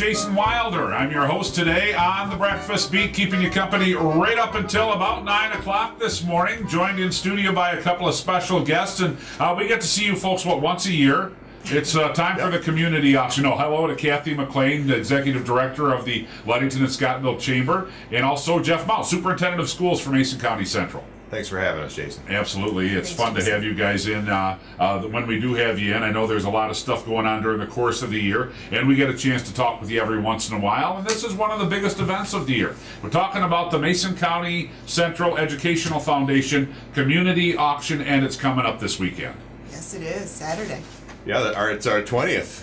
Jason Wilder. I'm your host today on the Breakfast Beat, keeping you company right up until about 9 o'clock this morning. Joined in studio by a couple of special guests, and we get to see you folks, once a year. It's time for the community auction. Hello to Kathy Maclean, the Executive Director of the Ludington and Scottville Chamber, and also Jeff Mouse, Superintendent of Schools for Mason County Central. Thanks for having us, Jason. Absolutely. It's fun to have you guys in. When we do have you in, I know there's a lot of stuff going on during the course of the year, and we get a chance to talk with you every once in a while, and this is one of the biggest events of the year. We're talking about the Mason County Central Educational Foundation Community Auction, and it's coming up this weekend. Yes, it is. Saturday. Yeah, it's our 20th.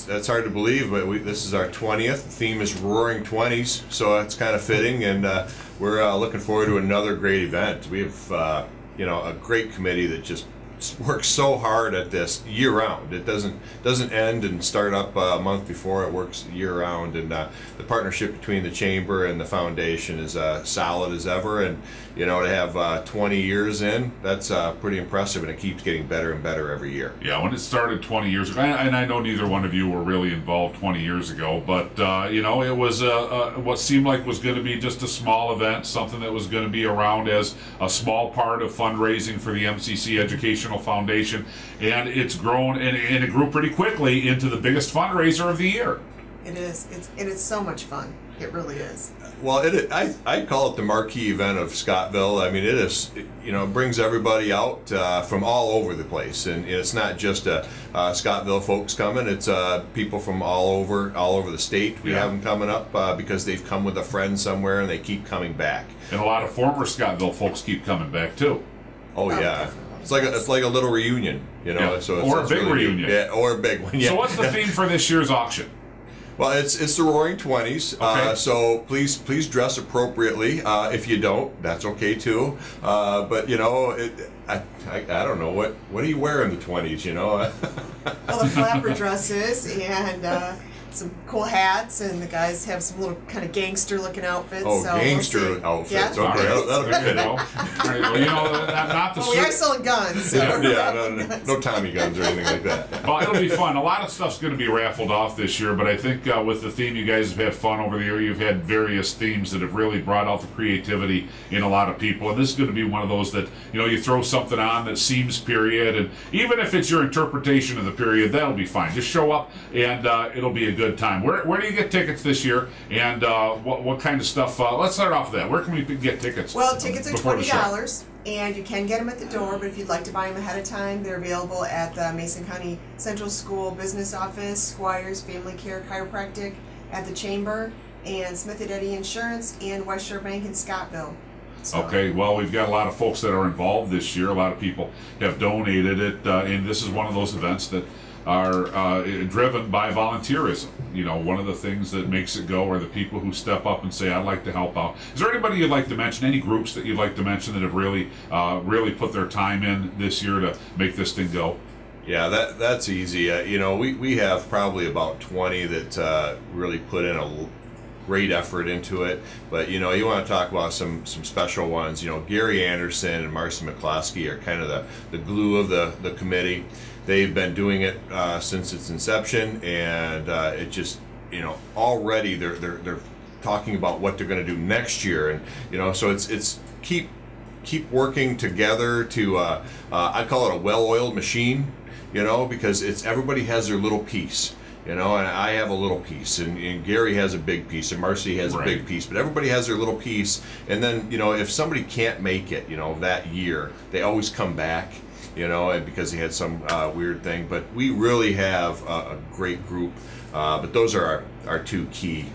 It's hard to believe, but this is our 20th. The theme is Roaring 20s, so it's kind of fitting, and we're looking forward to another great event. We have a great committee that just works so hard at this year round. It doesn't end and start up a month before. It works year round, and the partnership between the chamber and the foundation is solid as ever. And to have 20 years in, that's pretty impressive, and it keeps getting better and better every year. Yeah, when it started 20 years ago, and I know neither one of you were really involved 20 years ago, but it was what seemed like was going to be just a small event, something that was going to be around as a small part of fundraising for the MCC Educational Foundation, and it's grown, and it grew pretty quickly into the biggest fundraiser of the year. It is. It's so much fun. It really is. Well, I call it the marquee event of Scottville. I mean, it is. It brings everybody out from all over the place, and it's not just Scottville folks coming. It's people from all over the state. We have them coming up because they've come with a friend somewhere, and they keep coming back. And a lot of former Scottville folks keep coming back too. Oh yeah. It's like a little reunion, Yeah. So or a big really reunion. Yeah, or a big one. Yeah. So what's the theme for this year's auction? Well, it's the Roaring 20s. Okay. So please dress appropriately. If you don't, that's okay too. But I don't know what do you wear in the 20s? Well, the flapper dresses and some cool hats, and the guys have some little kind of gangster-looking outfits. Oh, so gangster outfits. Yeah. Okay, that'll be good. All right, well, not the. Well, we are selling guns. So no Tommy guns or anything like that. Well, it'll be fun. A lot of stuff's going to be raffled off this year, but I think with the theme, you guys have had fun over the year. You've had various themes that have really brought out the creativity in a lot of people, and this is going to be one of those that you throw something on that seems period, and even if it's your interpretation of the period, that'll be fine. Just show up, and it'll be a good time. Where do you get tickets this year, and what kind of stuff? Let's start off with that. Where can we get tickets? Well, tickets are $20, and you can get them at the door, but if you'd like to buy them ahead of time, they're available at the Mason County Central School Business Office, Squires Family Care Chiropractic, at the Chamber, and Smith & Eddy Insurance, and West Shore Bank in Scottville. So. Okay, well, we've got a lot of folks that are involved this year. A lot of people have donated it, and this is one of those events that are driven by volunteerism. One of the things that makes it go are the people who step up and say, I'd like to help out. Is there anybody you'd like to mention, any groups that you'd like to mention that have really put their time in this year to make this thing go? Yeah, that's easy. We have probably about 20 that really put in a great effort into it, but you want to talk about some special ones. Gary Anderson and Marcy McCloskey are kind of the glue of the committee. They've been doing it since its inception, and it just already they're talking about what they're going to do next year, and so it's keep working together to I call it a well-oiled machine, because it's everybody has their little piece. And I have a little piece, and Gary has a big piece, and Marcy has a big piece, but everybody has their little piece. And then, if somebody can't make it, that year, they always come back, and because they had some weird thing. But we really have a great group. But those are our two key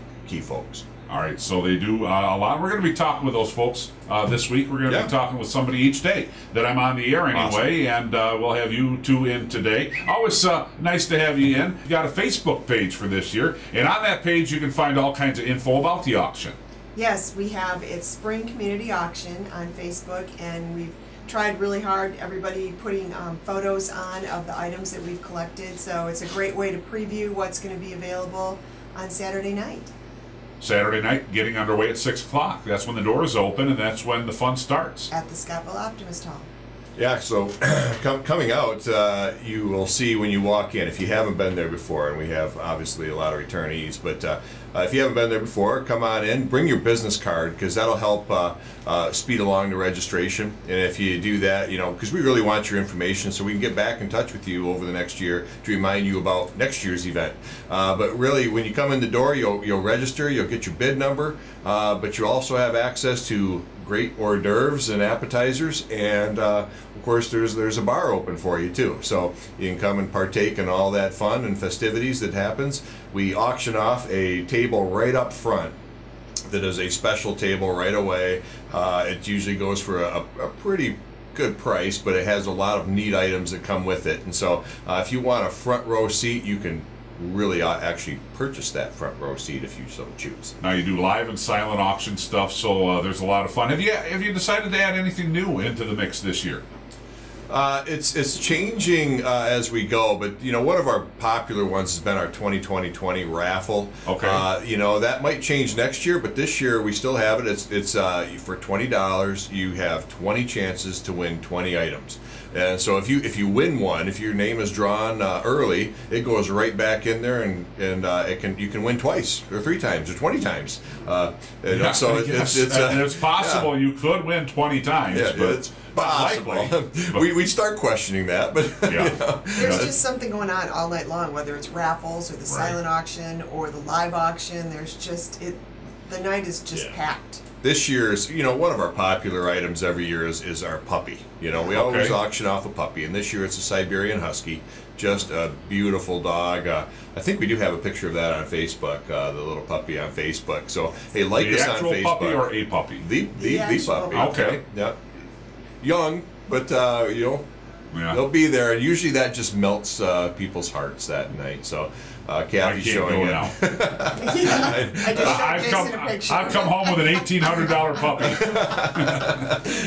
folks. All right, so they do a lot. We're going to be talking with those folks this week. We're going to be talking with somebody each day that I'm on the air anyway, and we'll have you two in today. Always nice to have you in. You got a Facebook page for this year, and on that page you can find all kinds of info about the auction. Yes, we have its Spring Community Auction on Facebook, and we've tried really hard, everybody putting photos on of the items that we've collected, so it's a great way to preview what's going to be available on Saturday night. Saturday night, getting underway at 6 o'clock. That's when the doors open, and that's when the fun starts. At the Scottville Optimist Hall. Yeah, so coming out, you will see when you walk in, if you haven't been there before, and we have obviously a lot of returnees, but if you haven't been there before, come on in, bring your business card, because that'll help speed along the registration. And if you do that, you know, because we really want your information so we can get back in touch with you over the next year to remind you about next year's event. But really, when you come in the door, you'll register, you'll get your bid number, but you'll also have access to great hors d'oeuvres and appetizers, and of course there's a bar open for you too, so you can come and partake in all that fun and festivities that happens. We auction off a table right up front that is a special table right away. It usually goes for a pretty good price, but it has a lot of neat items that come with it, and so if you want a front row seat, you can really actually purchase that front row seat if you so choose. Now you do live and silent auction stuff, so there's a lot of fun. Have you decided to add anything new into the mix this year? It's changing as we go, but you know, one of our popular ones has been our 2020 raffle. Okay. You know, that might change next year, but this year we still have it. It's for $20. You have 20 chances to win 20 items. And so if you win one, if your name is drawn early, it goes right back in there, and you can win twice or 3 times or 20 times. Yeah, so it's possible, yeah. You could win 20 times, yeah, but it's possible. we start questioning that, but yeah. You know. There's just something going on all night long, whether it's raffles or the silent auction or the live auction. There's just the night is just packed. This year's, you know, one of our popular items every year is our puppy. You know, we always auction off a puppy, and this year it's a Siberian Husky, just a beautiful dog. I think we do have a picture of that on Facebook, the little puppy on Facebook. So hey, like us on Facebook. The actual puppy or a puppy? The puppy. Okay. Yeah. Young, but you know, yeah. They'll be there, and usually that just melts people's hearts that night. So. Kathy's showing it. Now. Yeah, I've come home with an $1,800 puppy.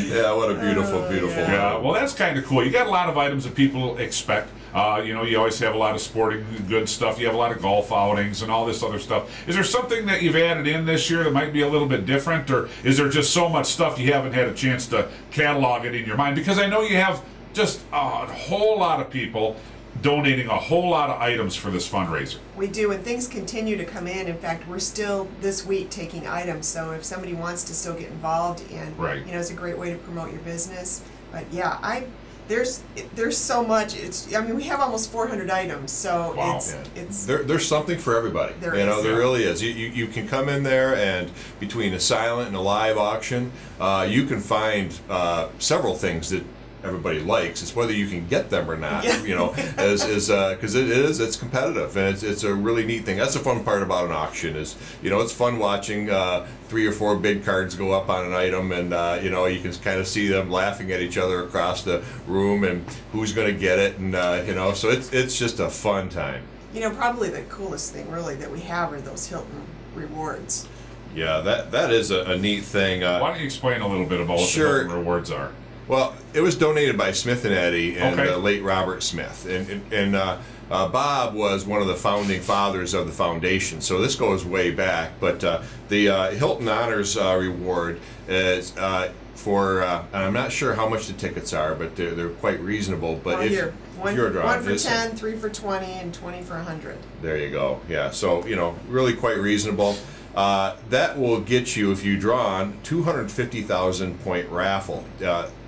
Yeah, what a beautiful. Yeah, well, that's kind of cool. You got a lot of items that people expect. You know, you always have a lot of sporting good stuff. You have a lot of golf outings and all this other stuff. Is there something that you've added in this year that might be a little bit different, or is there just so much stuff you haven't had a chance to catalog it in your mind? Because I know you have just a whole lot of people donating a whole lot of items for this fundraiser. We do, and things continue to come in. In fact, we're still this week taking items, so if somebody wants to still get involved, and you know, it's a great way to promote your business. But yeah, there's so much. I mean, we have almost 400 items, so it's there's something for everybody. There really is. You can come in there, and between a silent and a live auction, you can find several things that everybody likes. It's whether you can get them or not, you know, because it's competitive, and it's a really neat thing. That's the fun part about an auction is, you know, it's fun watching 3 or 4 bid cards go up on an item, and you know, you can kind of see them laughing at each other across the room and who's going to get it, and you know, so it's just a fun time. You know, probably the coolest thing really that we have are those Hilton rewards. Yeah, that is a neat thing. Why don't you explain a little bit about what the Hilton rewards are? Well, it was donated by Smith and Eddy and the late Robert Smith, and Bob was one of the founding fathers of the foundation. So this goes way back. But the Hilton Honors Reward is for, and I'm not sure how much the tickets are, but they're quite reasonable. But one for 10, 3 for 20, and 20 for 100. There you go. Yeah. So you know, really quite reasonable. That will get you, if you draw on, 250,000 point raffle.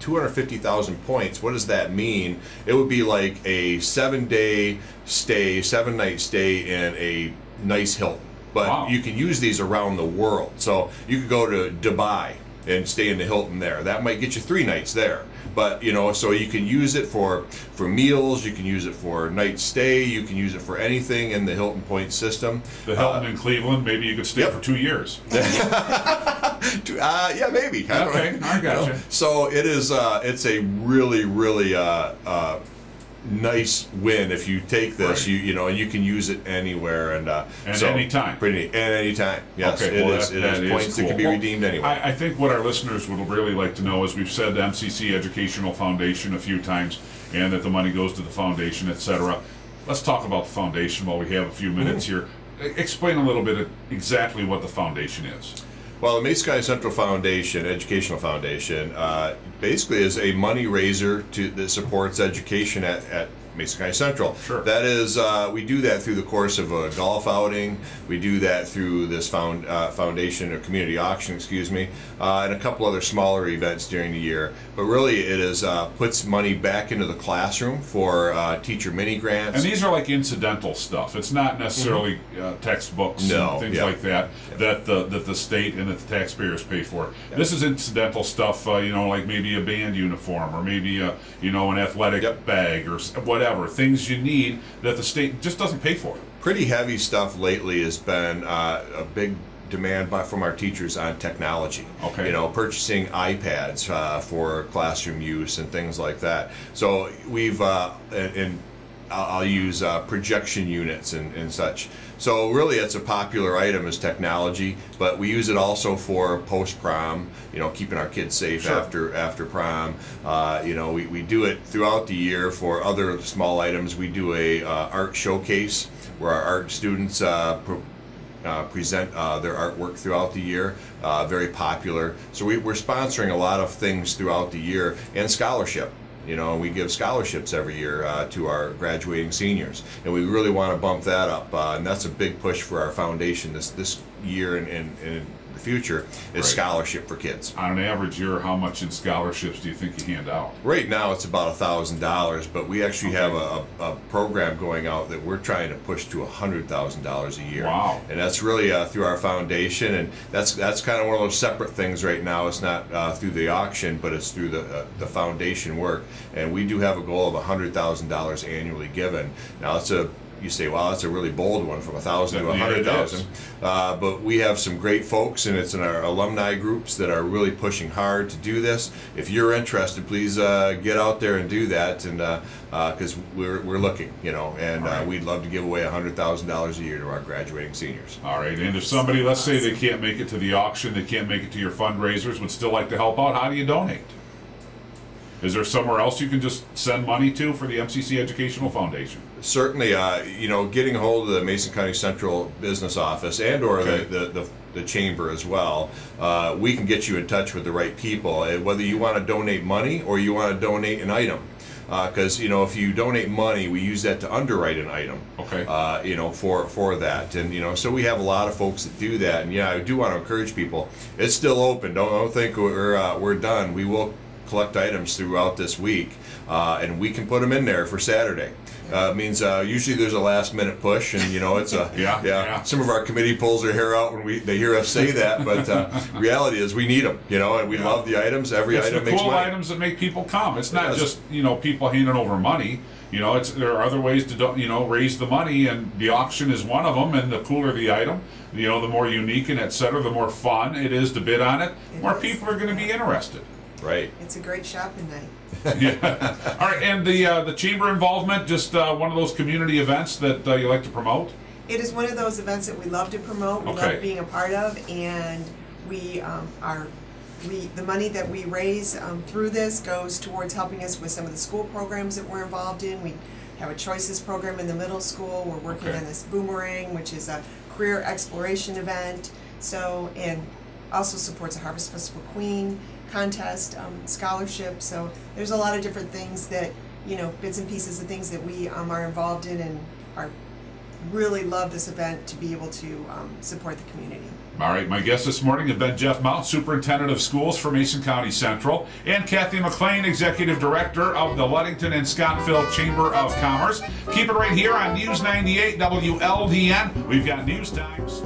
250,000 points, what does that mean? It would be like a 7-day stay, 7-night stay in a nice Hilton. But you can use these around the world. So you could go to Dubai and stay in the Hilton there. That might get you 3 nights there. But you know, so you can use it for meals, you can use it for night stay, you can use it for anything in the Hilton point system. The Hilton in Cleveland, maybe you could stay for 2 years. Yeah, maybe. Okay, I gotcha. You know? So it is. It's a really nice win if you take this. You know, and you can use it anywhere and so anytime. Anytime. Yes, okay, it is points that can be redeemed anywhere. I think what our listeners would really like to know is, we've said MCC Educational Foundation a few times, and that the money goes to the foundation, etc. Let's talk about the foundation while we have a few minutes here. Explain a little bit of exactly what the foundation is. Well, the Mason County Central Foundation, Educational Foundation, basically is a money raiser that supports education at Mason County Central. Sure. That is, we do that through the course of a golf outing. We do that through this foundation, or community auction, excuse me, and a couple other smaller events during the year. But really, it is puts money back into the classroom for teacher mini grants. And these are like incidental stuff. It's not necessarily textbooks and things like that that the state and that the taxpayers pay for. This is incidental stuff, you know, like maybe a band uniform, or maybe a, you know, an athletic bag, or whatever, things you need that the state just doesn't pay for. Pretty heavy stuff lately has been a big demand from our teachers on technology. Okay. You know, purchasing iPads for classroom use and things like that. So we've I'll use projection units and such. So really, it's a popular item as technology, but we use it also for post-prom, you know, keeping our kids safe after prom. You know, we do it throughout the year for other small items. We do a art showcase where our art students present their artwork throughout the year. Very popular. So we're sponsoring a lot of things throughout the year, and scholarship. You know, we give scholarships every year to our graduating seniors, and we really want to bump that up, and that's a big push for our foundation this year and the future is scholarship for kids. On an average year, how much in scholarships do you think you hand out? Right now it's about $1,000, but we actually have a program going out that we're trying to push to $100,000 a year. Wow. And that's really through our foundation, and that's kind of one of those separate things right now. It's not through the auction, but it's through the foundation work, and we do have a goal of $100,000 annually given. Now you say, wow, that's a really bold one, from 1,000 to 100,000. But we have some great folks, and it's in our alumni groups that are really pushing hard to do this. If you're interested, please get out there and do that, and because we're looking, you know, and we'd love to give away $100,000 a year to our graduating seniors. All right, and if somebody, let's say they can't make it to the auction, they can't make it to your fundraisers, would still like to help out, how do you donate? Is there somewhere else you can just send money to for the MCC Educational Foundation? Certainly, you know, getting a hold of the Mason County Central Business Office and or the chamber as well, we can get you in touch with the right people, whether you want to donate money or you want to donate an item. Because you know, if you donate money, we use that to underwrite an item. Okay. You know, for that, and you know, so we have a lot of folks that do that. And yeah, I do want to encourage people. It's still open. Don't think we're done. We will collect items throughout this week, and we can put them in there for Saturday. It means usually there's a last minute push, and you know, it's a some of our committee pulls their hair out when they hear us say that, but reality is we need them, you know, and we love the items. Every item makes money. It's the cool items that make people come. It's not just, you know, people handing over money. You know, there are other ways to, you know, raise the money, and the auction is one of them. And the cooler the item, you know, the more unique and etc., the more fun it is to bid on it. More people are going to be interested. Right. It's a great shopping night. Yeah. All right, and the chamber involvement, just one of those community events that you like to promote? It is one of those events that we love to promote. We love being a part of, and we the money that we raise through this goes towards helping us with some of the school programs that we're involved in. We have a Choices program in the middle school. We're working on this Boomerang, which is a career exploration event. So, and also supports a Harvest Festival Queen contest, scholarship. So there's a lot of different things that, you know, bits and pieces of things that we are involved in, and are really love this event to be able to support the community. All right, my guests this morning have been Jeff Mount, Superintendent of Schools for Mason County Central, and Kathy Maclean, Executive Director of the Ludington and Scottsville Chamber of Commerce. Keep it right here on News 98 WLDN. We've got news times.